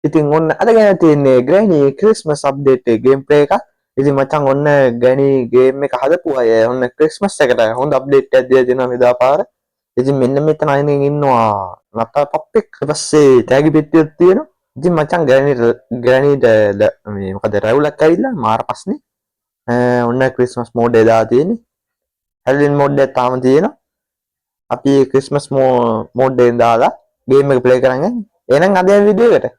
ඉතින් ඔන්න අද ගැන තියෙන්නේ ග්‍රැනි ක්‍රිස්මස් අප්ඩේට් එකේ ගේම් ප්ලේ එකක්. ඉතින් මචං ඔන්න ග්‍රැනි ගේම් එක හදපු අය ඔන්න ක්‍රිස්මස් එකට හොඳ අප්ඩේට් එකක් දීලා දෙනවා මෙදා පාර. ඉතින් මෙන්න මෙතන අයිනෙන් ඉන්නවා නත්තල් පප්පෙක්. ඊට පස්සේ තෑගි පෙට්ටියක් තියෙනවා. ඉතින් මචං ග්‍රැනිට මේ මොකද රැවුලක් ඇවිල්ලා මාර ප්‍රශ්නේ. ඔන්න ක්‍රිස්මස් මෝඩ් එක දාලා තියෙන්නේ. හැලෙන් මෝඩ් එක තාම තියෙනවා. අපි ක්‍රිස්මස් මෝඩ් එකෙන් දාලා ගේම් එක ප්ලේ කරන් යන්නේ. එහෙනම් අද යන වීඩියෝ එකට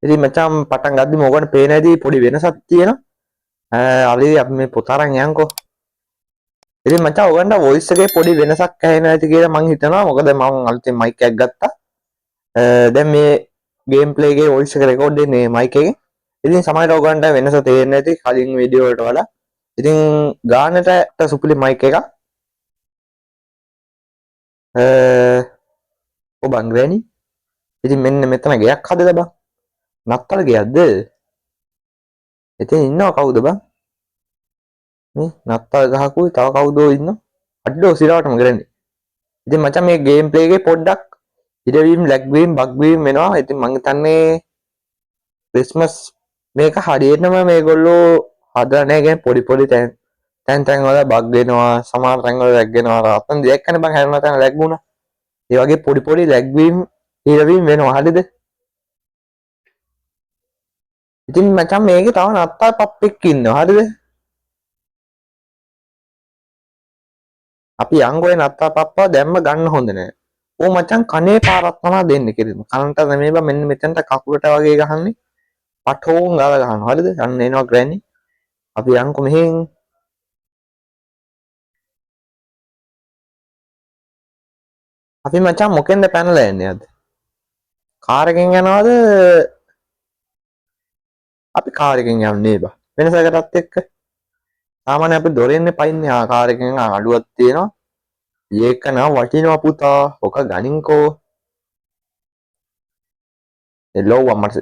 ඉතින් මචං පටන් ගද්දිම ඕගොල්ලන්ට පේන ඇති පොඩි වෙනසක් තියෙනවා. අලි අපි මේ පොත අරන් යන්කෝ. ඉතින් මචං ඕගොල්ලන්ට වොයිස් එකේ පොඩි වෙනසක් ඇහෙනවා ඇති කියලා මං හිතනවා. මොකද මං අලුතෙන් මයික් එකක් ගත්තා. දැන් මේ ගේම් ප්ලේ එකේ වොයිස් එක රෙකෝඩ් වෙන්නේ මයික් එකෙන්. ඉතින් සමහරවිට ඕගොල්ලන්ට වෙනස තේරෙන්නේ නැති කලින් වීඩියෝ වලට වඩා. ඉතින් ගානට සුපිරි මයික් එකක්. ඔබ ග්‍රැනි. ඉතින් මෙන්න මෙතන ගයක් හදලා බං. නත්තල් ගයක්ද? එතන ඉන්නව කවුද බං? මේ නත්තල් ගහකුයි තව කවුදෝ ඉන්නව? අඩෝ සිරාවටම ග්‍රැනි. ඉතින් මචං මේ ගේම් ප්ලේ එකේ පොඩ්ඩක් ඉඩවීම් ලැග් වීම් බග් වීම් වෙනවා. ඉතින් මං හිතන්නේ ක්‍රිස්මස් මේක හරියටම මේගොල්ලෝ හදලා නැහැ. කියන්නේ පොඩි පොඩි තැන් වල බග් වෙනවා. සමහර තැන් වල ලැග් වෙනවා. රාතන් දෙයක් කන බං හැම තැන ලැග් වුණා. ඒ වගේ පොඩි පොඩි ලැග් වීම් ඉඩවීම් වෙනවා. හරිද? ඉතින් මචං මේකේ තව නත්තල් පප්පෙක් ඉන්නවා. හරිද? අපි යංගොය නත්තල් පප්පා දැම්ම ගන්න හොඳ නෑ. ඕ මචං කනේ පාරක් තමයි දෙන්නේ කිරිම. කනට නෙමෙයි බං මෙන්න මෙතනට කකුලට වගේ ගහන්නේ. පටෝන් ගාලා ගහනවා. හරිද? අන්න එනවා ග්‍රැනි. අපි යංකො මෙහෙන්. අපි මචං මොකෙන්ද පැනලා යන්නේ අද? කාර් එකෙන් යනවද? අපි කාර් එකෙන් යන්නේ බා. වෙනසකටත් එක්ක. සාමාන්‍ය අපි දොරෙන්නේ පයින්නේ කාර් එකෙන් අඩුවක් තියෙනවා. ඒක නම් වටිනවා පුතා. ඔක ගනින්කෝ. එලෝ අම්මට.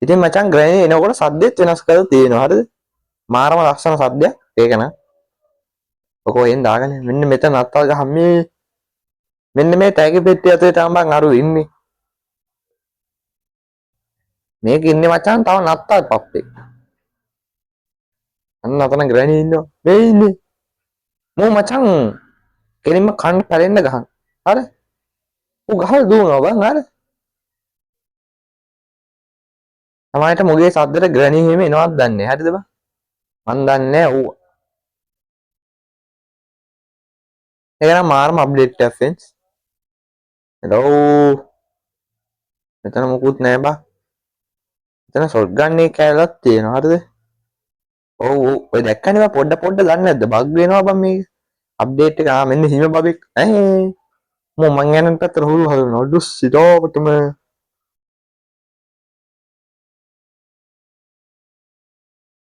ඉතින් මචං ග්‍රැනි එනකොට සද්දෙත් වෙනස් කරලා තියෙනවා. හරිද? මාරම ලස්සන සද්දයක්. ඒක න ะ. ඔක එන් දාගෙන මෙන්න මෙතන නත්තල් ගහන්නේ. මෙන්න මේ තෑගි පෙට්ටිය අතේ තමයි මං අරු ඉන්නේ. මේක ඉන්නේ මචං තව නත්තල් පප්පෙක්. අන්න අතන ග්‍රැනි ඉන්නවා. මේ ඉන්නේ. මෝ මචං කෙලින්ම කන්න පැලෙන්න ගහන. හරි? ඌ ගහලා දුවනවා බං. හරි? සමහරට මුගේ සද්දට ග්‍රැනි එහෙම එනවත් දන්නේ නැහැ. හරිද බං? මන් දන්නේ නැහැ ඌ. ඒක නම් මාරම අප්ඩේට් එකක් ෆ්‍රෙන්ඩ්ස්. හෙලෝ. මෙතන මොකුත් නැහැ බං. මෙතන ෂොට් ගන් එක කැලක් තියෙනවා. හරිද? ඔව් ඔව් ඔය දැක්කනේ බං පොඩ දන්නේ නැද්ද? බග් වෙනවා බං මේක. අප්ඩේට් එක මෙන්න හිම බබෙක්. මෝ මං යන පැත්තට හුරු හදනවා. ඩුස් සිටෝපටම.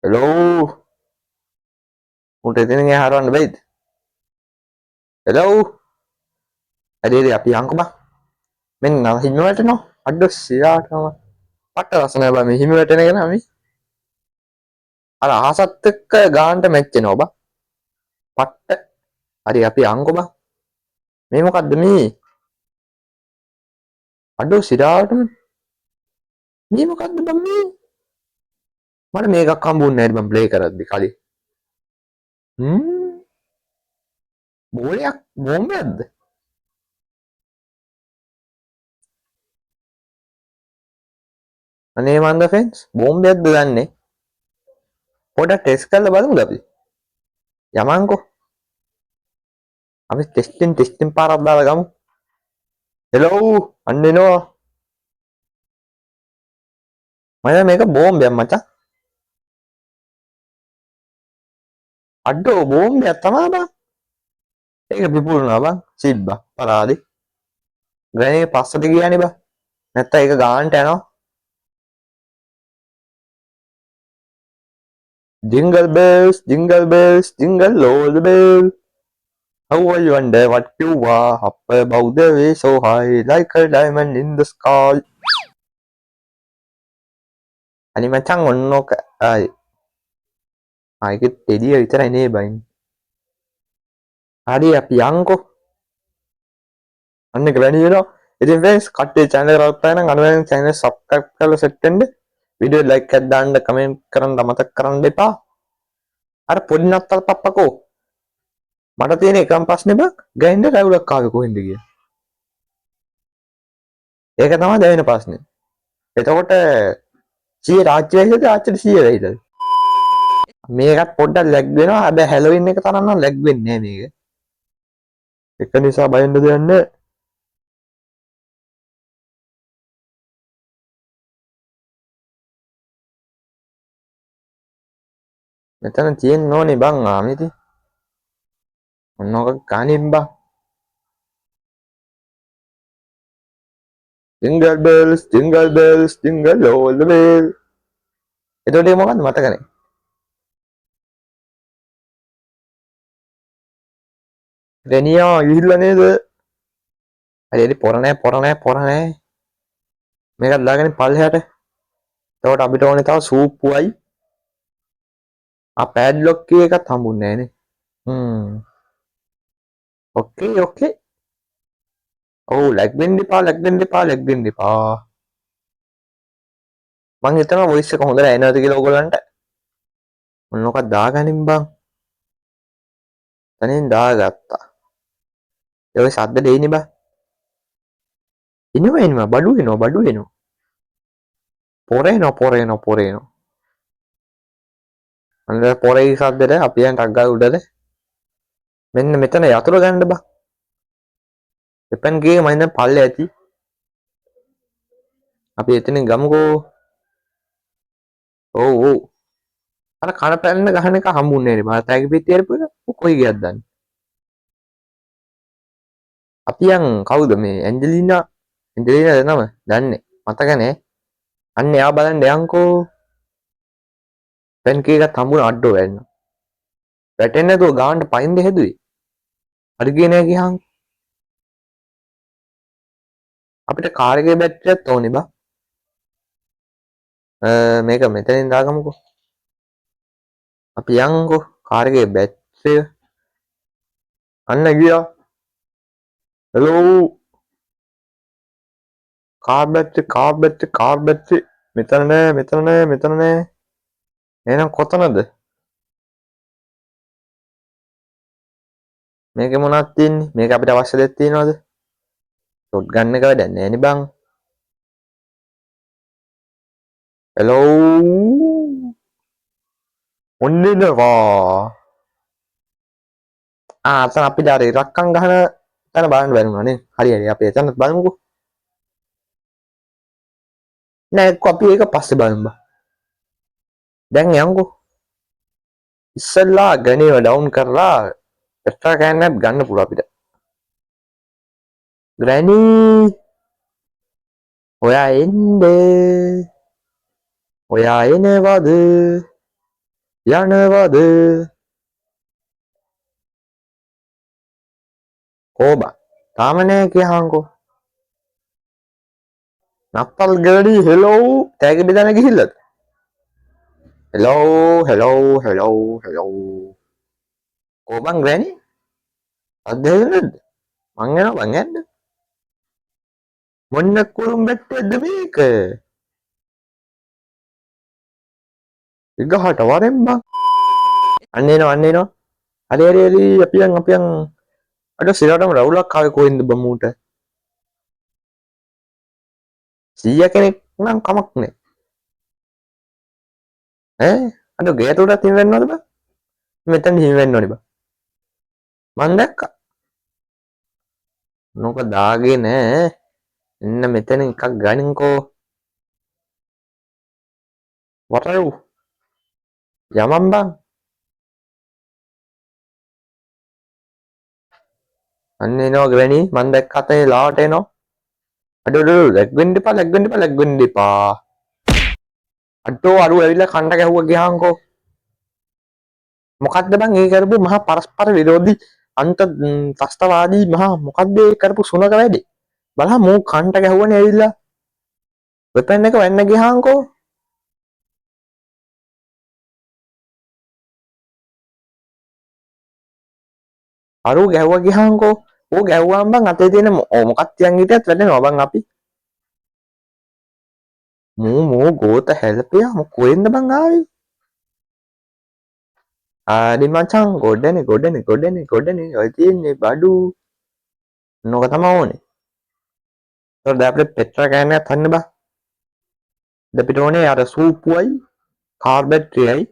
හෙලෝ. උන්ට එතනින් එහා හරවන්න බැයිද? හෙලෝ. හරි අපි යන්කෝ බං. මෙන්න හිම වැටෙනවා. අඩෝ සිරාටම. පට රස නැහැ බං මේ හිම වැටෙන එක නම් මේ. අර අහසත් එක්ක ගානට මැච් වෙනවා බං. පට්ට. හරි අපි යන්කෝ බං. මේ මොකද්ද මේ? අඩෝ සිරාටම. මේ මොකද්ද බං මේ? මට මේකක් හම්බුන්නේ නැහැ බං ප්ලේ කරද්දි කලින්. බෝලයක් බෝම්බයක්ද? අනේ මන්ද ෆ්‍රෙන්ඩ්ස් බෝම්බයක්ද දන්නේ. පොඩක් ටෙස්ට් කරලා බලමුද අපි? යමන්කෝ. අපි ටෙස්ටින් පාරක් දාලා ගමු. හෙලෝ අන්න එනවා. මම මේක බෝම්බයක් මචං. අඩෝ බෝම්බයක් තමයි බං. ඒක පිපුරුණා බං. සිබ්බා පරාදේ. ග්‍රැනි පස්සට ගියානේ බං. නැත්තම් ඒක ගානට යනවා. Jingle bells, jingle bells, jingle all the bells. How I wonder what you are up above the way so high, like a diamond in the sky. අනි මචං ඔන්නෝක ඒකෙත් එළිය විතරයි නේ බයින්. හරි අපි යන්කෝ. අන්න ග්‍රැනි වෙනවා. ඉතින් फ्रेंड्स කට්ටිය channel එක රවට්ටා නම් අනිවාර්යෙන් channel subscribe කරලා set වෙන්න. වීඩියෝ like එකක් දාන්න කමෙන්ට් කරන්න අමතක කරන්න එපා. අර පොඩි නත්තල් පප්පකෝ. මට තියෙන එකම ප්‍රශ්නේ බං ගෑනිට රැවුලක් ආවේ කොහෙන්ද කියලා. ඒක තමයි දැනෙන ප්‍රශ්නේ. එතකොට 100 රාජ්‍ය වෙයිද ආච්චිට 100 වෙයිද? මේකත් පොඩ්ඩක් ලැග් වෙනවා. හැබැයි හැලෝවින් එක තරම් නම් ලැග් වෙන්නේ නෑ මේක. ඒක නිසා බයින්න දෙයක් නෑ. මෙතන තියෙන්න ඕනේ බං ආමිති. මොනවාක ගානින් බං. Jingle bells, jingle bells, jingle all the way. එතකොට ඒක මොකද්ද මතක නැහැ. රෙනියා ගිහිල්ලා නේද? හරි පොර නැහැ. මේකත් දාගෙන පල්ලෙහාට. එතකොට අපිට ඕනේ තව සූප්පුවයි. පැඩ්ලොක් කිය එකත් හම්බුන්නේ නැහැ නේ. ඕකේ. ඔව් ලැග් වෙන්න එපා. මං හිතනවා වොයිස් එක හොඳට ඇහෙනවද කියලා ඔයගොල්ලන්ට. මොනවාක් දාගනින් බං. තනින් දාගත්තා. ඒ සද්ද දෙයිනේ බං. එනවා බඩු එනවා. පොරේනවා. අන්න පොරේ සද්දෙට අපි යන් ටක් ගාලා උඩට මෙන්න මෙතන යතුරු ගන්න බං. එපන් ගියේ මම දැන් පල්ලේ ඇති. අපි එතනින් ගමුකෝ. ඔව්. අර කන පැන්න ගහන එක හම්බුන්නේ නැහැ නේ. මාතාගේ පිටියට පුර කොයි ගියක්ද දන්නේ. අපි යන් කවුද මේ ඇන්ජලිනා නම දන්නේ මතක නැහැ. අන්න එයා බලන්න යන්කෝ. පැන් කීකත් හම්බුන අඩෝ වෙන්න. වැටෙන්නේ නැතුව ගාන්න පයින්ද හැදුවේ. හරි ගියේ නෑ ගියහන්. අපිට කාර් එකේ බැටරියක් ඕනේ බා. මේක මෙතනින් දාගමුකෝ. අපි යන්කෝ කාර් එකේ බැටරිය. අන්න ගියා. හෙලෝ. Car battery. මෙතන නෑ. එහෙනම් කොතනද? මේකේ මොනවද තියෙන්නේ? මේක අපිට අවශ්‍ය දෙයක් තියෙනවද? ෂොට් ගන්න එක වැඩක් නෑනේ බං. හෙලෝ. ඔන්නෙනවා. අතන අපිට අර ඉරක්කම් ගහන තැන බලන්න බැරිුණා නේ. හරි අපි එතනත් බලමුකෝ. නෑ අපි ඒක පස්සේ බලමු බං. දැන් යන්කෝ. ඉස්සෙල්ලා ගණේව ඩවුන් කරලා එක්ස්ට්‍රා කෑන්නත් ගන්න පුළුවන් අපිට. ග්‍රැනි ඔයා එන්නේ. ඔයා එනවද? යනවද? කෝබා තාම නෑ කියහන්කෝ. නත්තල් ගඩි හෙලෝ තෑගි බෙදන්න ගිහිල්ලද? හෙලෝ. කෝබන් ග්‍රැනි අත්දැකීමද? මං යනවා බං යන්න. මොන්න කුරුම් බැට්ටේද මේක? ඉගහට වරෙන් බං. අන්න එනවා. හරි අපි යන්. අද සිරාටම රවුලක් ආවේ කොහෙන්ද බමුට? 100 කෙනෙක් නම් කමක් නෑ. අද ගේට උඩත් හිම වෙන්නවද බං? මෙතන හිම වෙන්න ඕනේ බං. මං දැක්කා. මොක දාගේ නෑ. එන්න මෙතන එකක් ගනින්කෝ. වටරව්. යමන් බං. අන්න එනවා ග්‍රැනි මං දැක්ක අතේ ලාවට එනවා. අඩෝ ලැග් වෙන්න එපා. අඩෝ අරු ඇවිල්ලා කණ්ඩ ගැහුවා ගියාන්කෝ. මොකද්ද බං ඒ කරපු මහා පරස්පර විරෝධී අන්ත ත්‍ස්තවාදී මහා මොකද්ද ඒ කරපු සුනක වැඩේ? බලහන් මෝ කණ්ඩ ගැහුවනේ ඇවිල්ලා. වෙපන් එක වෙන්න ගියාන්කෝ. අර ඌ ගැහුවා ගියාන්කෝ. ඌ ගැහුවාම බං අතේ තියෙන මොකක් තියන් හිටියත් වැටෙනවා බං අපි. මූ ගෝත හැලපියා මු කොහෙන්ද බං ආවේ? ආදි මචං ගොඩනේ ඔය තියෙන්නේ බඩු. නොක තමයි ඕනේ. ඒතකොට දැන් අපිට පෙට්‍රා කෑනක් හන්න බා. දැන් අපිට ඕනේ අර සූප්පුවයි කාර් බැටරියයි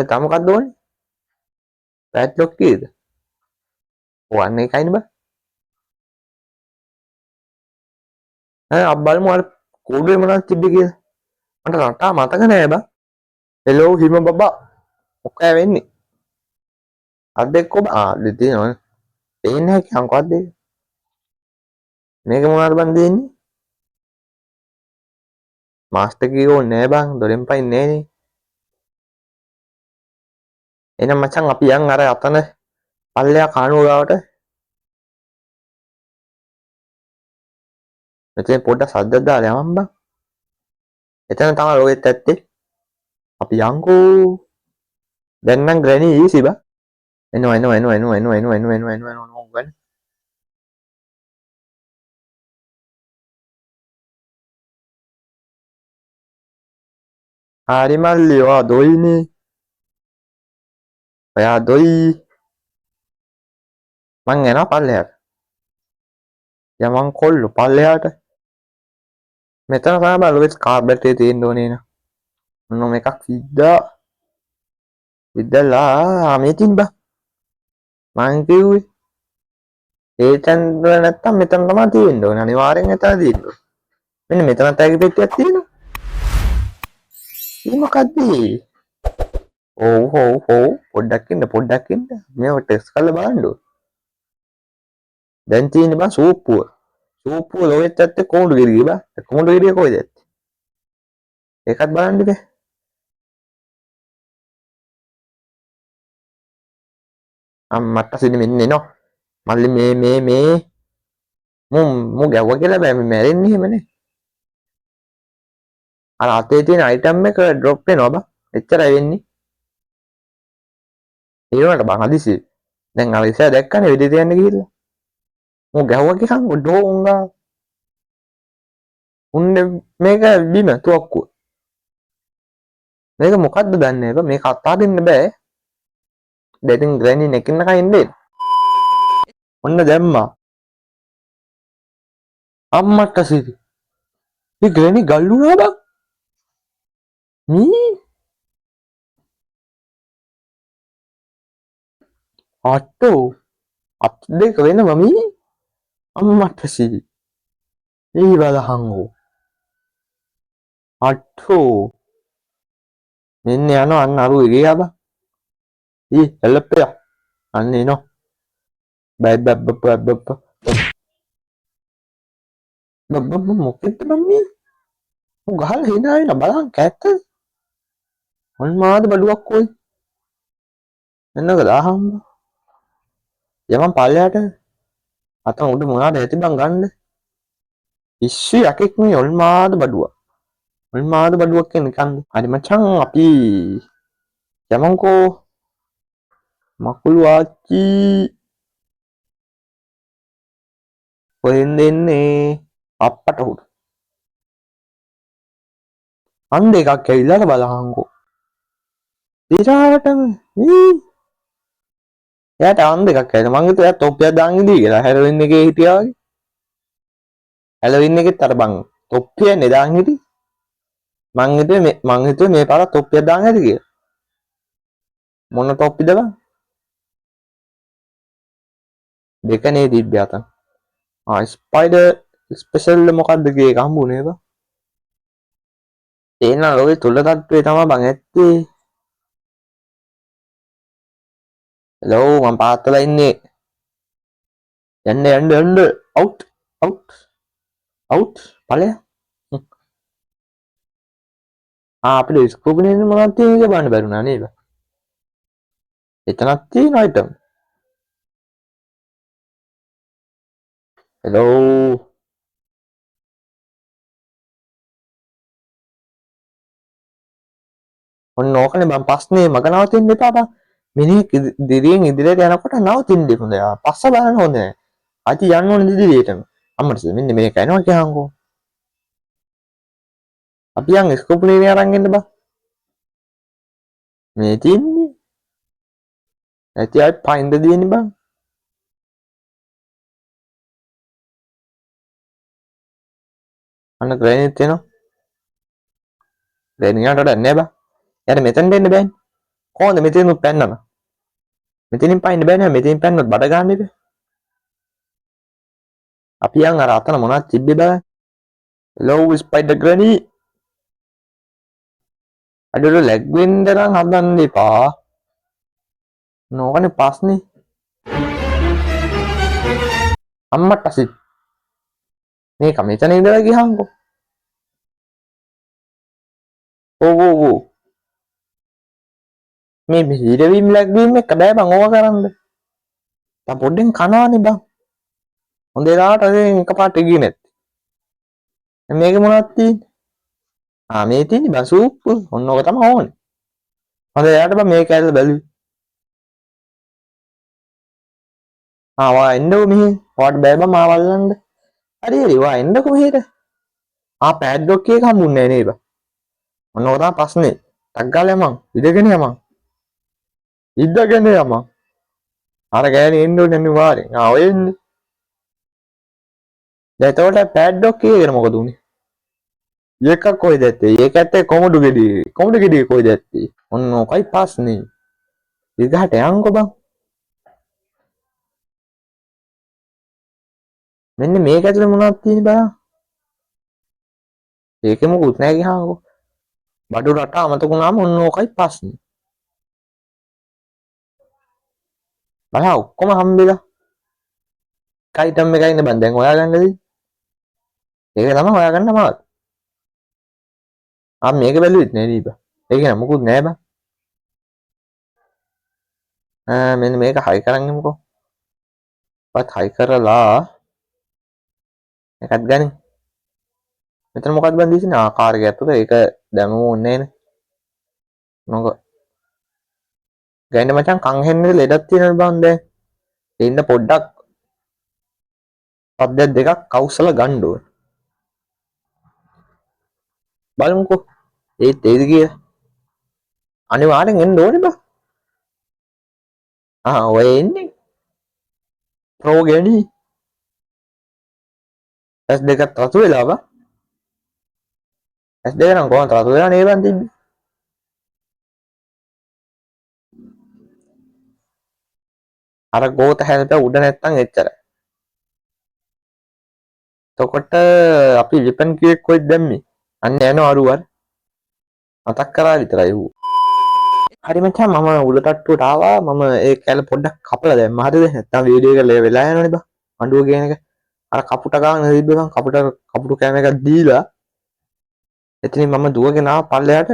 තව මොකක්ද ඕනේ? පැට්ලොක් කීයද? ඔව් අන්න ඒකයිනේ බා. අපි බලමු අර කෝඩුවේ මොනවද තිබ්බේ කියලා. මට රටා මතක නෑ බා. හෙලෝ හිම බබා. මොකෑ වෙන්නේ? අත් එක්ක ඔබ දෙතියනවනේ. පේන්නේ නැහැ කියන්කෝ අත් දෙක. මේක මොනවද බන් දෙන්නේ? මාස්ටර් කී ඕනේ නෑ බං. දොරෙන් පයින් නෑනේ. එහෙනම් මචං අපි යන් අර අතන පල්ලෙයා කානුව ගාවට. මෙතන පොඩ්ඩක් සද්දක් දාලා යමන් බං. එතන තමයි ලෝකෙත් ඇත්තේ. අපි යන්කෝ. දැන් නම් ග්‍රැනි ඊසි බා. එනවා. හරි මල්ලි ඔයා දොයිනේ. ඔයා දොයි. මං යනවා පල්ලෙහාට. යමන් කොල්ලෝ පල්ලෙහාට. මෙතන තමයි බලුවෙත් කාර් බැටරිය තියෙන්න ඕනේ න. මොන එකක් විද්දලා මේ තින් බා. මං කිව්වේ ඒ තැන් වල නැත්තම් මෙතන තමයි තියෙන්න ඕනේ. අනිවාර්යෙන් එතන තියෙන්න ඕනේ. මෙන්න මෙතනත් ඇගේ පෙට්ටියක් තියෙනවා. මේ මොකද්ද? ඔව් පොඩ්ඩක් ඉන්න. මේව ටෙස්ට් කරලා බලන්න ඕනේ. දැන් තියෙන්නේ බා සූප්පුව. සූප්පුව ලෝකෙත් ඇත්තේ කොමුඩු ගෙඩිය බා. කොමුඩු ගෙඩිය කොහෙද ඇත්තේ? ඒකත් බලන්න බෑ. අම්මට සිනි මෙන්න එනවා. මල්ලි මේ මු ගැව්වා කියලා බෑ මේ මැරෙන්නේ එහෙමනේ. අර අතේ තියෙන අයිටම් එක ඩ්‍රොප් වෙනවා බා. එච්චරයි වෙන්නේ. ඒ වුණාට බං හදිසි. දැන් අර ඉස්සර දැක්කනේ වෙඩි තියන්න ගිහිල්ලා. මු ගැව්වා කියන් ඩෝංගා. උන්නේ මේක බිම තුවක්කුව. මේක මොකද්ද දන්නේ බා. මේක අත්හරින්න බෑ. දැන් ග්‍රැනි නෙකින්න කයින්ද? ඔන්න දැම්මා. අම්මට සිරි. මේ ග්‍රැනි ගල් වුණා බං. මී අට්ටෝ අත් දෙක වෙනම මී අම්මට සිරි. ඒ බලහංගෝ. අට්ටෝ මෙන්න යනවා අන්න අරු එගේ ආබා. helppeya අන්න එනවා. බබ්බ මොකෙද මම්මී? උන් ගහලා hina වෙන බලන් කැත්ත. මොන්මාද බඩුවක් කොයි? එන්නක දාහම්. යමන් පල්ලයට. අතන උඩ මොනවාද ඇති බං ගන්න? පිස්සු යකෙක් මේ ඔල්මාද බඩුවක්. ඔල්මාද බඩුවක් කියන්නේ නිකන්. හරි මචං අපි යමන්කෝ මකුළු ආච්චි කොහෙන්ද එන්නේ? අප්පට උඩ. අන්ද එකක් ඇවිල්ලා බලහංකෝ. දිරාවටම එයාට අන්ද එකක් ඇවිල්ලා මං හිතුවා එයා තොප්පියක් දාන් ඉඳී කියලා. හැලොවින් එකේ හිටියා වගේ. හැලොවින් එකෙත් අර බං තොප්පියනේ දාන් හිටියේ. මං හිතුවේ මේ පාරක් තොප්පියක් දාන් ඇති කියලා. මොන තොප්පිද බං? දෙකනේ තිබ්බේ අතන. ස්පයිඩර් ස්පෙෂල් මොකක්ද කිය එක හම්බුනේ බං. එහෙනම් ඔය තුල තට්ටුවේ තමයි බං ඇත්තේ. හෙලෝ මං පාත්තලා ඉන්නේ. යන්න අවුට් ඵලය. අපිට ස්කෝප් එකේ මොනවද තියෙන්නේ කියලා බලන්න බැරුණා නේද? එතනක් තියෙන අයිටම්. හෙලෝ ඔන්න ඕකනේ බං ප්‍රශ්නේ මග නවතින්න එපා බං. මිනිහෙක් ඉදිරියෙන් ඉදිරියට යනකොට නවතින්න හොඳයි. පස්ස බලන්න හොඳ නෑ. අති යන්න ඕනේ ඉදිරියටම. අම්මට මෙන්න මේක එනවා කියහන්කෝ. අපි යන් ස්කෝප්ලේනේ අරන් එන්න බා. මේ තින්නේ. ඇති අය පයින්ද දියන්නේ බං. අන්න ග්‍රැනේඩ් එනවා. ග්‍රැනේඩ් වලට නෑ බා. යාර මෙතෙන් දෙන්න බෑනේ. කොහොමද මෙතෙන් උත් පැන්නම? මෙතනින් පයින්න බෑනේ. මෙතනින් පැන්නොත් බඩ ගන්න ඉබේ. අපි යන් අර අතන මොනවද තිබ්බේ බලන්න. Hello spider granny. අඩුර ලැග් වෙන්න නම් හදන්න එපා. නෝකනේ පස්නේ. අම්මට අසිත්. මේක මෙතන ඉඳලා ගියහන්කෝ. ඕ මේ හිරවීම් ලැග්වීම් එක බෑ බං ඕවා කරන්න. දැන් පොඩ්ඩෙන් කනවානේ බං. හොඳ වෙලාවට අදින් එකපාරට ගියේ නැත්තේ. මේක මොනවද තියෙන්නේ? මේ තියෙන්නේ බං සූප්. ඔන්න ඔක තමයි ඕනේ. හොඳ එයාට බං මේක ඇල්ල බැලුවේ. වා එන්නකෝ මෙහෙ. ඔයාට බෑ බං මාව අල්ලන්න. හරි වා එන්නකෝ මෙහෙට. පෑඩ්ලොක් එක හම්බුන්නේ නැහැ නේද? ඔන්න ඔක තමයි ප්‍රශ්නේ. ටක් ගාලා යමන්. ඉඳගෙන යමන්. ඉඳගෙන යමන්. අර ගෑණි එන්න ඕනේ අනිවාර්යෙන්. ඔය එන්නේ. දැන් එතකොට පෑඩ්ලොක් එකේගෙන මොකද උනේ? එකක් කොයිද ඇත්තේ? ඒක ඇත්තේ කොමඩු ගෙඩියේ. කොමඩු ගෙඩියේ කොයිද ඇත්තේ? ඔන්න ඔකයි ප්‍රශ්නේ. ඉගහට යන්කෝ බං. මෙන්න මේක ඇතුලේ මොනවද තියෙන්නේ බලන්න. ඒකේ මොකුත් නැහැ ගියාන්කෝ. බඩු රට අමතක වුණාම ඔන්න ඕකයි ප්‍රශ්නේ. බලන්න ඔක්කොම හම්බෙලා. කයිටම් එකයි ඉන්න බං දැන් හොයාගන්නදී. ඒක තමයි හොයාගන්න අමාරු. මේක බැලුවෙත් නෑ නීබ. ඒක නෑ මොකුත් නෑ බං. මෙන්න මේක හයි කරන්නෙමුකෝ. පත් හයි කරලා එකත් ගනින්. මෙතන මොකක්ද බං දීසිනේ? කාර්යය ඇතුලේ ඒක දැමම ඕනේ නෑනේ. මොක ගයින්න මචං කන් හෙන්නේ ලෙඩක් තියෙනවා බං දැන්. ඉන්න පොඩ්ඩක් පබ්දයක් දෙකක් කවුසල ගන්න ඕන. බලමුකෝ. ඒත් ඒද කියලා. අනිවාර්යෙන් එන්න ඕනේ බං. ඔය එන්නේ. ප්‍රෝ ගෙඩි. ඇස් දෙකත් රතු වෙලා බං. ඇස් දෙක නම් කොහොමද රතු වෙලා නේ බං තිබ්බේ. අර ගෝත හැලප උඩ නැත්තම් එච්චරයි. එතකොට අපි ලිපන් කියෙක් කොයිද දැම්මේ? අන්න යනවා අරුවර. මතක් කරා විතරයි ඌ. හරි මචං මම උල තට්ටුවට ආවා. මම ඒ කැල පොඩ්ඩක් කපලා දැම්මා. හරිද? නැත්තම් වීඩියෝ එක වෙලා යනවනේ බං. අඬුව කියන එක. අර කපුට ගාන තිබ්බ බං. කපුටු කෑම එකක් දීලා එතනින් මම දුවගෙන ආවා පල්ලෙහාට.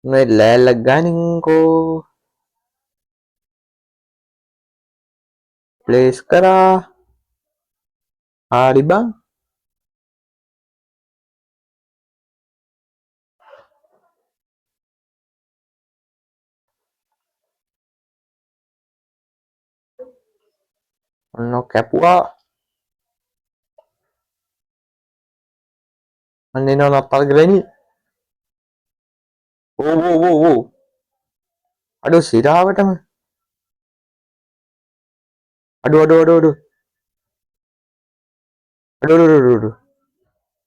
මේ ලෑල්ලක් ගානින්කෝ. ප්ලේස් කරා. හරි බං. ඔන්න කැපුවා. අන්න එනවා නත්තල් ග්‍රැනි. ඕ අඩෝ සිරාවටම අඩු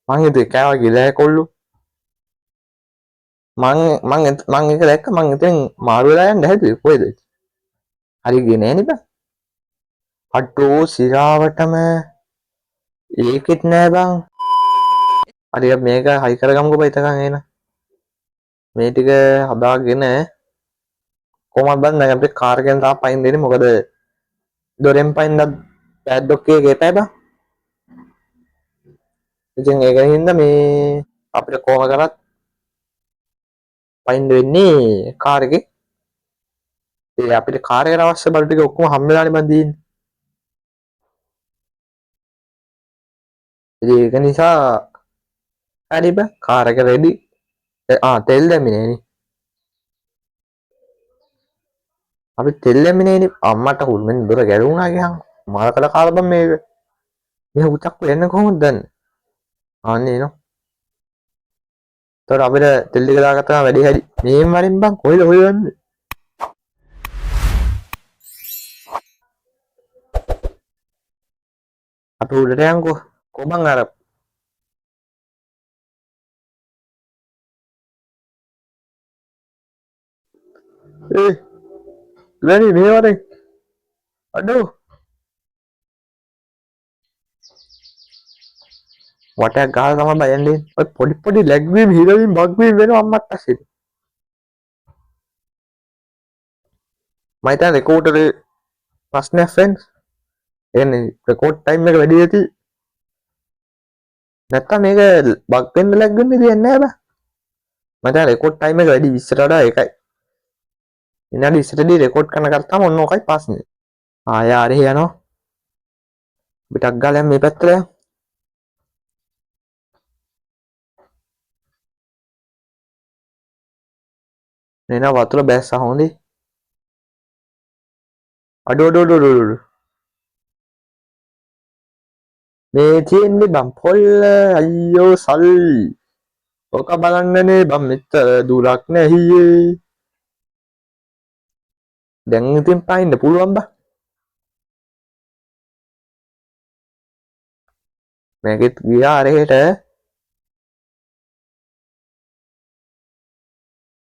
මං හිතුවේ කෑවා කියලා කොල්ලෝ. මං එක දැක්ක මං ඉතින් මාරු වෙලා යන්න හැදුවේ කොහෙද? හරි ගියේ නෑනේ බං. අඩෝ සිරාවටම ඒකෙත් නෑ බං. හරි මේක හයි කරගමුකෝ බං එතකන් එන. මේ ටික හදාගෙන කොහොමද බං දැන් අපිට කාර් එකෙන් තාම පයින් දෙන්නේ මොකද දොරෙන් පයින්නත් පෑඩ්ලොක් එකේ එපා බං. ඉතින් ඒක හින්දා මේ අපිට කොහොම කරත් පයින් වෙන්නේ කාර් එකේ. ඒ අපිට කාර් එකට අවශ්‍ය බඩු ටික ඔක්කොම හම්බෙලානේ බං දීන්නේ. ඉතින් ඒක නිසා හරි බං කාර් එක රෙඩි. තෙල් දැම්මේ නෑනේ. අපි තෙල්ලෙමිනේනේ අම්මට හුල්මෙන් දොර ගැලවුණා ගියන් මාකල කාලා බම් මේක. මේ උතක් වෙන්න කොහොමද දන්නේ? අනේ නෝ. තොර අපිට තෙල් ටික දාගත්තා වැඩි හැරි. මේන් වරින් බං කොහෙද හොයන්නේ? අපි උඩට යන්කෝ. කොබන් අර ඒ ග්‍රැනි මේ වරේ අඩෝ වටයක් ගහලා තමයි බයන්නේ. ඔය පොඩි පොඩි ලැග් වීම් හිරවීම් බග් වීම් වෙනවා අම්මට ඇසින්. මම හිතන්නේ රෙකෝඩරේ ප්‍රශ්නයක් ෆ්‍රෙන්ඩ්ස්. එන්නේ රෙකෝඩ් ටයිම් එක වැඩි ඇති. නැත්තම් මේක බග් වෙන්න ලැග් වෙන්න දෙන්නේ නැහැ බා. මම හිතන්නේ රෙකෝඩ් ටයිම් එක වැඩි 20ට වඩා ඒකයි. විනාඩි 20ටදී රෙකෝඩ් කරන කරාම ඔන්න ඔකයි ප්‍රශ්නේ. ආය ආරේ යනවා. පිටක් ගාලා මේ පැත්තට යන්න. නේන වතුර බැස්සා හොඳේ. අඩෝ මේ තියෙන්නේ බම් පොල්ල අයියෝ සල්ලි. ඔක බලන්නනේ බම් මෙච්චර දුරක් නැහියේ. දැන් ඉතින් පයින්න පුළුවන් බා. මේකෙත් ගියා අරහෙට.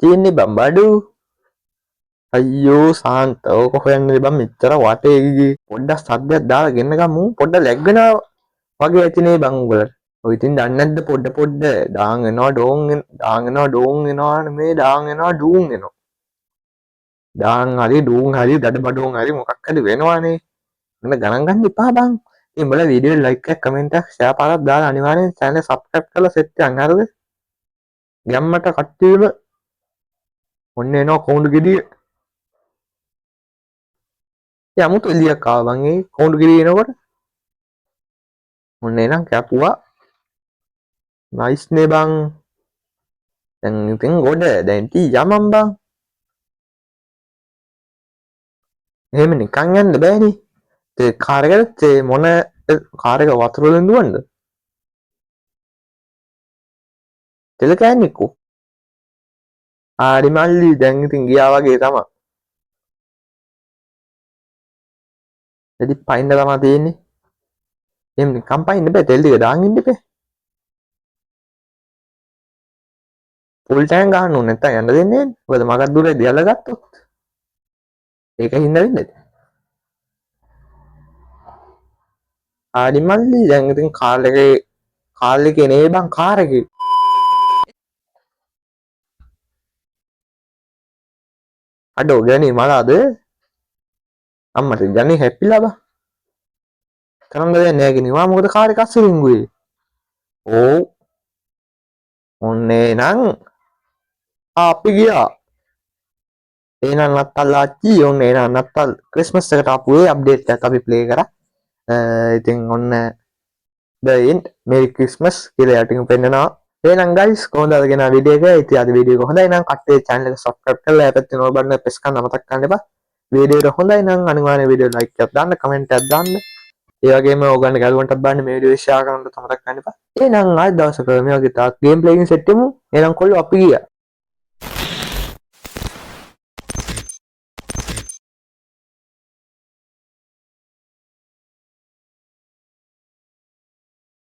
තියෙන්නේ බම් බඩු. අයියෝ සාන්ත ඕක හොයන්නේ බම් මෙච්චර වටේ ගියේ. පොඩ්ඩක් සද්දයක් දාලා ගෙන්න ගමු. පොඩ්ඩක් ලැග් වෙනවා වගේ ඇතිනේ බං උඹලට. ඔය ඉතින් දන්නේ නැද්ද පොඩ ඩාන් එනවා ඩෝන් ඩාන් එනවා ඩෝන් එනවා මේ ඩාන් එනවා ඩූන් එනවා. ඩාන් හරි ඩූන් හරි දඩ බඩෝන් හරි මොකක් හරි වෙනවානේ. මම ගණන් ගන්න එපා බං. ඉතින් උඹලා වීඩියෝ ලයික් එකක් කමෙන්ට් එකක් ෂෙයා පාරක් දාලා අනිවාර්යෙන් channel subscribe කරලා සෙට් එකක් හරිද? ගැම්මට කට්ටියම ඔන්න එනවා කොණ්ඩු ගෙඩිය. යමුතු එළියක් ආවා බං ඒ කොණ්ඩු ගෙඩිය එනකොට. ඔන්න එනම් කැපුවා. නයිස් නේ බං. දැන් ඉතින් ගොඩ දැන් ටී යමම් බං. එහෙම නිකන් යන්න බෑනේ. ඒ කාර් එකට මොන කාර් එක වතුර වලින් දුවන්නද? තෙල කෑන්නිකෝ. ආරි මල්ලි දැන් ඉතින් ගියා වගේ තමයි. එදි පයින්න තමයි තියෙන්නේ. එහෙම නිකන් පයින්න බෑ තෙල් ටික දාන් ඉන්න බෑ. ෆුල් ටැංක් ගන්න ඕනේ නැත්තම් යන්න දෙන්නේ නැහැ. මොකද මගක් දුරේ දියලා ගත්තොත්. ඒකයි හින්දා වෙන්නේ. ආරි මල්ලි දැන් ඉතින් කාර් එකේ නේ බං කාර් එකේ. අඩෝ ගෑණි මලාද? අම්මට ගෑණි හැප්පිලා බං. කරන්න දෙයක් නෑ කිනිවා මොකද කාර් එක අස්සේ රින්ගුවේ. ඕ ඔන්නේ නං අපි ගියා. එහෙනම් නත්තල් ආච්චි ඔන්න එහෙනම් නත්තල් ක්‍රිස්මස් එකට ආපු ඒ අප්ඩේට් එකක් අපි ප්ලේ කරා. ඉතින් ඔන්න the end merry christmas කියලා යටින් පෙන්නනවා. එහෙනම් guys කොහොමද අදගෙන වීඩියෝ එක? ඉතින් අද වීඩියෝ එක හොඳයි නම් කට්ටිය channel එක subscribe කරලා පැත්තේ නෝල් බටන් එක press කරන්න අමතක කරන්න එපා. වීඩියෝ එක හොඳයි නම් අනිවාර්යෙන් වීඩියෝ like එකක් දාන්න, comment එකක් දාන්න. ඒ වගේම ඕගොල්ලන්ට ගල්වන්ටත් දාන්න මේ වීඩියෝ share කරන්න අමතක කරන්න එපා. එහෙනම් ආයෙත් දවසක මේ වගේ තාක් game playing set එකමු. එහෙනම් කොල්ලෝ අපි ගියා.